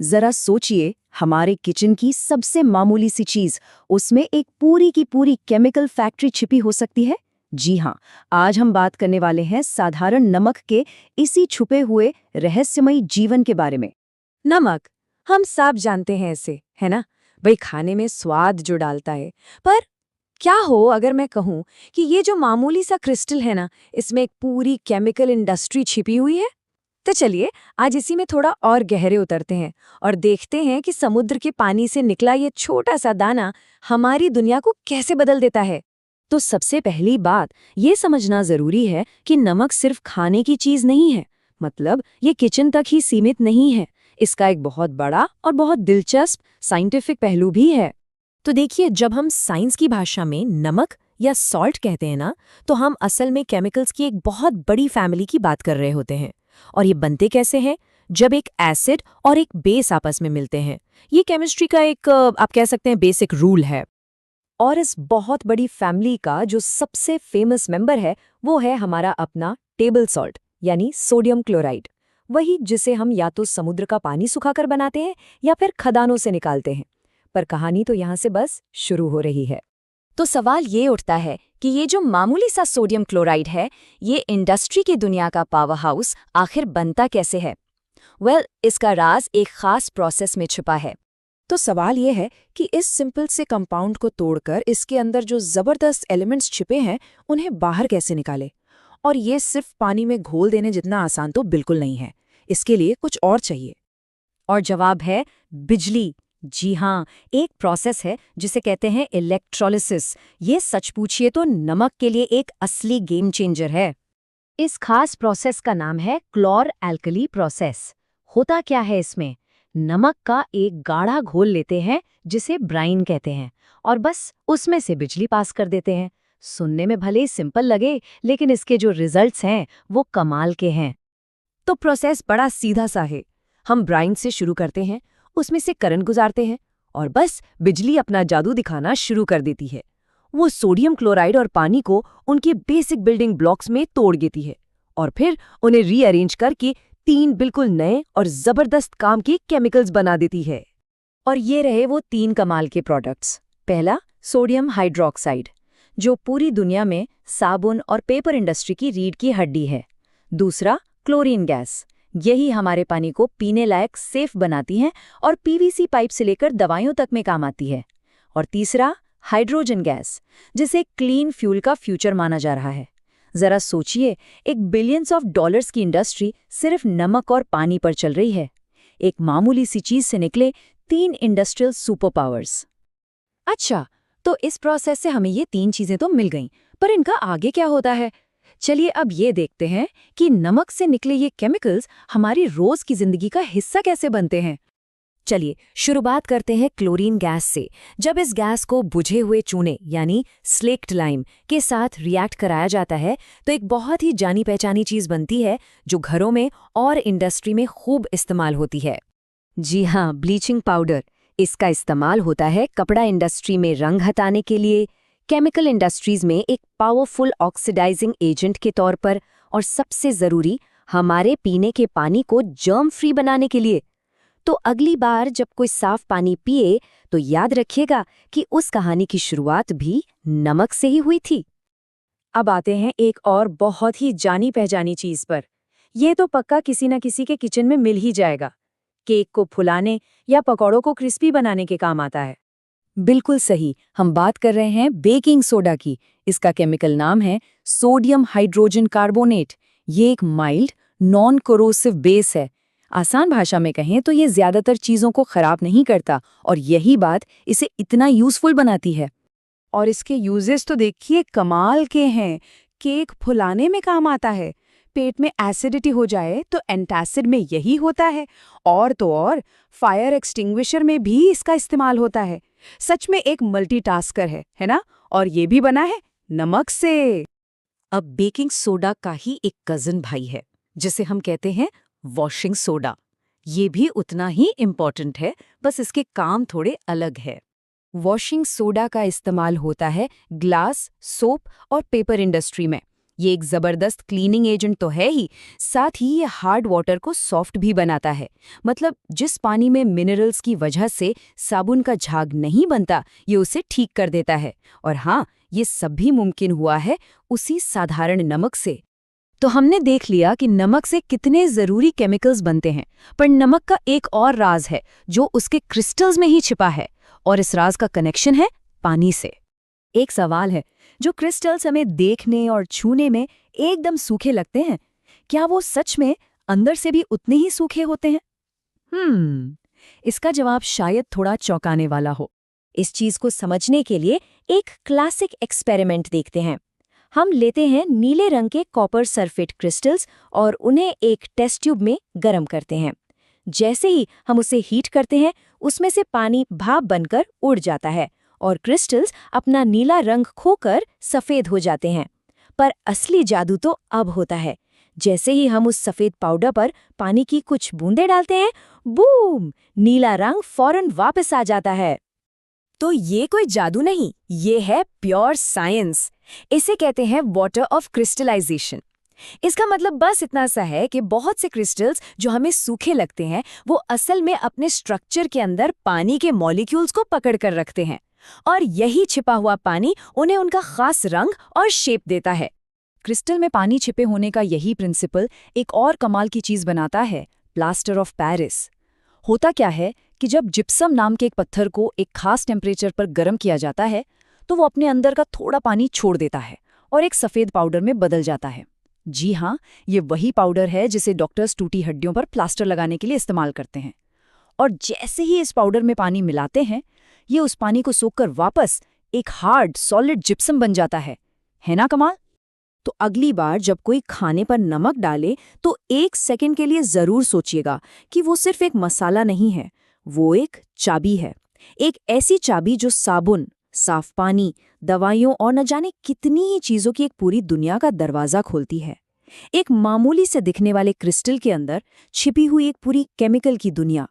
जरा सोचिए, हमारे किचन की सबसे मामूली सी चीज, उसमें एक पूरी की पूरी केमिकल फैक्ट्री छिपी हो सकती है। जी हाँ, आज हम बात करने वाले हैं साधारण नमक के इसी छुपे हुए रहस्यमयी जीवन के बारे में। नमक, हम सब जानते हैं इसे, है ना? भाई खाने में स्वाद जो डालता है। पर क्या हो अगर मैं कहूँ कि ये जो मामूली सा क्रिस्टल है ना, इसमें एक पूरी केमिकल इंडस्ट्री छिपी हुई है? तो चलिए आज इसी में थोड़ा और गहरे उतरते हैं और देखते हैं कि समुद्र के पानी से निकला ये छोटा सा दाना हमारी दुनिया को कैसे बदल देता है। तो सबसे पहली बात ये समझना जरूरी है कि नमक सिर्फ खाने की चीज नहीं है। मतलब ये किचन तक ही सीमित नहीं है। इसका एक बहुत बड़ा और बहुत दिलचस्प साइंटिफिक पहलू भी है। तो देखिए, जब हम साइंस की भाषा में नमक या सॉल्ट कहते हैं ना, तो हम असल में केमिकल्स की एक बहुत बड़ी फैमिली की बात कर रहे होते हैं। और ये बनते कैसे हैं? जब एक एसिड और एक बेस आपस में मिलते हैं। ये केमिस्ट्री का एक आप कह सकते हैं बेसिक रूल है। और इस बहुत बड़ी फैमिली का जो सबसे फेमस मेंबर है वो है हमारा अपना टेबल सॉल्ट, यानी सोडियम क्लोराइड। वही जिसे हम या तो समुद्र का पानी सुखाकर बनाते हैं या फिर खदानों से निकालते हैं। पर कहानी तो यहाँ से बस शुरू हो रही है। तो सवाल ये उठता है कि ये जो मामूली सा सोडियम क्लोराइड है, ये इंडस्ट्री की दुनिया का पावर हाउस आखिर बनता कैसे है? इसका राज एक खास प्रोसेस में छुपा है। तो सवाल ये है कि इस सिंपल से कंपाउंड को तोड़कर इसके अंदर जो जबरदस्त एलिमेंट्स छिपे हैं उन्हें बाहर कैसे निकाले। और ये सिर्फ पानी में घोल देने जितना आसान तो बिल्कुल नहीं है। इसके लिए कुछ और चाहिए। और जवाब है बिजली। जी हाँ, एक प्रोसेस है जिसे कहते हैं इलेक्ट्रोलिसिस। ये सच पूछिए तो नमक के लिए एक असली गेम चेंजर है। इस खास प्रोसेस का नाम है क्लोर एल्कली प्रोसेस। होता क्या है इसमें? नमक का एक गाढ़ा घोल लेते हैं जिसे ब्राइन कहते हैं, और बस उसमें से बिजली पास कर देते हैं। सुनने में भले ही सिंपल लगे, लेकिन इसके जो रिजल्ट्स हैं वो कमाल के हैं। तो प्रोसेस बड़ा सीधा सा है। हम ब्राइन से शुरू करते हैं, उसमें से करंट गुजारते हैं और बस बिजली अपना जादू दिखाना शुरू कर देती है। वो सोडियम क्लोराइड और पानी को उनके बेसिक बिल्डिंग ब्लॉक्स में तोड़ देती है और फिर उन्हें रीअरेंज करके 3 बिल्कुल नए और जबरदस्त काम के केमिकल्स बना देती है। और ये रहे वो 3 कमाल के प्रोडक्ट्स। पहला, सोडियम हाइड्रोक्साइड, जो पूरी दुनिया में साबुन और पेपर इंडस्ट्री की रीढ़ की हड्डी है। दूसरा, क्लोरीन गैस, यही हमारे पानी को पीने लायक सेफ बनाती है और पीवीसी पाइप से लेकर दवाइयों तक में काम आती है। और तीसरा, हाइड्रोजन गैस, जिसे क्लीन फ्यूल का फ्यूचर माना जा रहा है। जरा सोचिए, एक बिलियंस ऑफ डॉलर्स की इंडस्ट्री सिर्फ नमक और पानी पर चल रही है। एक मामूली सी चीज से निकले 3 इंडस्ट्रियल सुपर पावर्स। अच्छा, तो इस प्रोसेस से हमें ये 3 चीजें तो मिल गईं, पर इनका आगे क्या होता है? चलिए अब ये देखते हैं कि नमक से निकले ये केमिकल्स हमारी रोज की जिंदगी का हिस्सा कैसे बनते हैं। चलिए शुरुआत करते हैं क्लोरीन गैस से। जब इस गैस को बुझे हुए चूने यानी स्लेक्ट लाइम के साथ रिएक्ट कराया जाता है तो एक बहुत ही जानी पहचानी चीज बनती है जो घरों में और इंडस्ट्री में खूब इस्तेमाल होती है। जी हाँ, ब्लीचिंग पाउडर। इसका इस्तेमाल होता है कपड़ा इंडस्ट्री में रंग हटाने के लिए, केमिकल इंडस्ट्रीज में एक पावरफुल ऑक्सीडाइजिंग एजेंट के तौर पर, और सबसे जरूरी हमारे पीने के पानी को जर्म फ्री बनाने के लिए। तो अगली बार जब कोई साफ पानी पिए तो याद रखिएगा कि उस कहानी की शुरुआत भी नमक से ही हुई थी। अब आते हैं एक और बहुत ही जानी पहचानी चीज पर। यह तो पक्का किसी न किसी के किचन में मिल ही जाएगा। केक को फुलाने या पकौड़ों को क्रिस्पी बनाने के काम आता है। बिल्कुल सही, हम बात कर रहे हैं बेकिंग सोडा की। इसका केमिकल नाम है सोडियम हाइड्रोजन कार्बोनेट। ये एक माइल्ड नॉन कोरोसिव बेस है। आसान भाषा में कहें तो ये ज्यादातर चीजों को खराब नहीं करता, और यही बात इसे इतना यूजफुल बनाती है। और इसके यूजेस तो देखिए कमाल के हैं। केक फुलाने में काम आता है। पेट में एसिडिटी हो जाए तो एंटासिड में यही होता है। और तो और फायर एक्सटिंग्विशर में भी इसका इस्तेमाल होता है। सच में एक मल्टीटास्कर है ना? और ये भी बना है नमक से। अब बेकिंग सोडा का ही एक कजन भाई है जिसे हम कहते हैं वॉशिंग सोडा। ये भी उतना ही इम्पॉर्टेंट है, बस इसके काम थोड़े अलग है। वॉशिंग सोडा का इस्तेमाल होता है ग्लास, सोप और पेपर इंडस्ट्री में। ये एक जबरदस्त क्लीनिंग एजेंट तो है ही, साथ ही ये हार्ड वाटर को सॉफ्ट भी बनाता है। मतलब जिस पानी में मिनरल्स की वजह से साबुन का झाग नहीं बनता, ये उसे ठीक कर देता है। और हाँ, ये सब भी मुमकिन हुआ है उसी साधारण नमक से। तो हमने देख लिया कि नमक से कितने जरूरी केमिकल्स बनते हैं, पर नमक का एक और राज है जो उसके क्रिस्टल्स में ही छिपा है, और इस राज का कनेक्शन है पानी से। एक सवाल है, जो क्रिस्टल्स हमें देखने और छूने में एकदम सूखे लगते हैं, क्या वो सच में अंदर से भी उतने ही सूखे होते हैं? इसका जवाब शायद थोड़ा चौंकाने वाला हो। इस चीज को समझने के लिए एक क्लासिक एक्सपेरिमेंट देखते हैं। हम लेते हैं नीले रंग के कॉपर सल्फेट क्रिस्टल्स और उन्हें एक टेस्ट ट्यूब में गर्म करते हैं। जैसे ही हम उसे हीट करते हैं, उसमें से पानी भाप बनकर उड़ जाता है और क्रिस्टल्स अपना नीला रंग खोकर सफेद हो जाते हैं। पर असली जादू तो अब होता है। जैसे ही हम उस सफेद पाउडर पर पानी की कुछ बूंदें डालते हैं, बूम! नीला रंग फौरन वापस आ जाता है। तो ये कोई जादू नहीं, ये है प्योर साइंस। इसे कहते हैं वाटर ऑफ क्रिस्टलाइजेशन। इसका मतलब बस इतना सा है कि बहुत से क्रिस्टल्स जो हमें सूखे लगते हैं, वो असल में अपने स्ट्रक्चर के अंदर पानी के मॉलिक्यूल्स को पकड़ कर रखते हैं, और यही छिपा हुआ पानी उन्हें उनका खास रंग और शेप देता है। क्रिस्टल में पानी छिपे होने का यही प्रिंसिपल एक और कमाल की चीज बनाता है, प्लास्टर ऑफ पेरिस। होता क्या है कि जब जिप्सम नाम के एक पत्थर को एक खास टेम्परेचर पर गर्म किया जाता है, तो वो अपने अंदर का थोड़ा पानी छोड़ देता है और एक सफेद पाउडर में बदल जाता है। जी हाँ, ये वही पाउडर है जिसे डॉक्टर्स टूटी हड्डियों पर प्लास्टर लगाने के लिए इस्तेमाल करते हैं। और जैसे ही इस पाउडर में पानी मिलाते हैं, ये उस पानी को सोखकर वापस एक हार्ड सॉलिड जिप्सम बन जाता है ना कमाल? तो अगली बार जब कोई खाने पर नमक डाले, तो 1 सेकंड के लिए जरूर सोचिएगा कि वो सिर्फ एक मसाला नहीं है, वो एक चाबी है। एक ऐसी चाबी जो साबुन, साफ पानी, दवाइयों और न जाने कितनी ही चीजों की एक पूरी दुनिया का दरवाजा खोलती है। एक मामूली से दिखने वाले क्रिस्टल के अंदर छिपी हुई एक पूरी केमिकल की दुनिया।